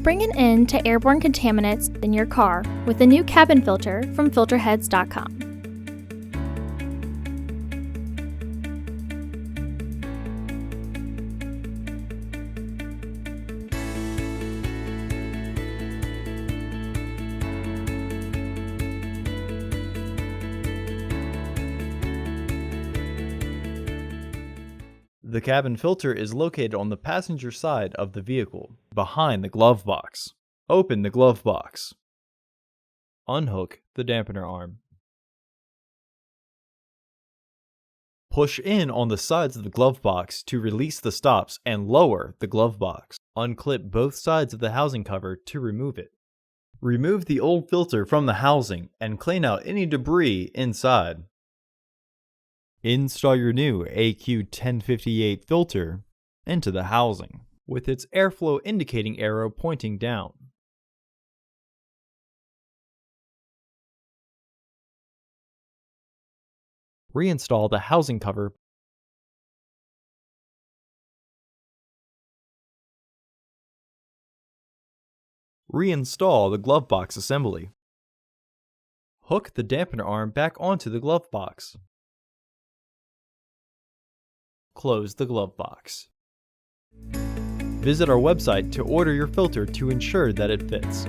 Bring an end to airborne contaminants in your car with the new cabin filter from Filterheads.com. The cabin filter is located on the passenger side of the vehicle, behind the glove box. Open the glove box. Unhook the dampener arm. Push in on the sides of the glove box to release the stops and lower the glove box. Unclip both sides of the housing cover to remove it. Remove the old filter from the housing and clean out any debris inside. Install your new AQ1058 filter into the housing, with its airflow indicating arrow pointing down. Reinstall the housing cover. Reinstall the glove box assembly. Hook the dampener arm back onto the glove box. Close the glove box. Visit our website to order your filter to ensure that it fits.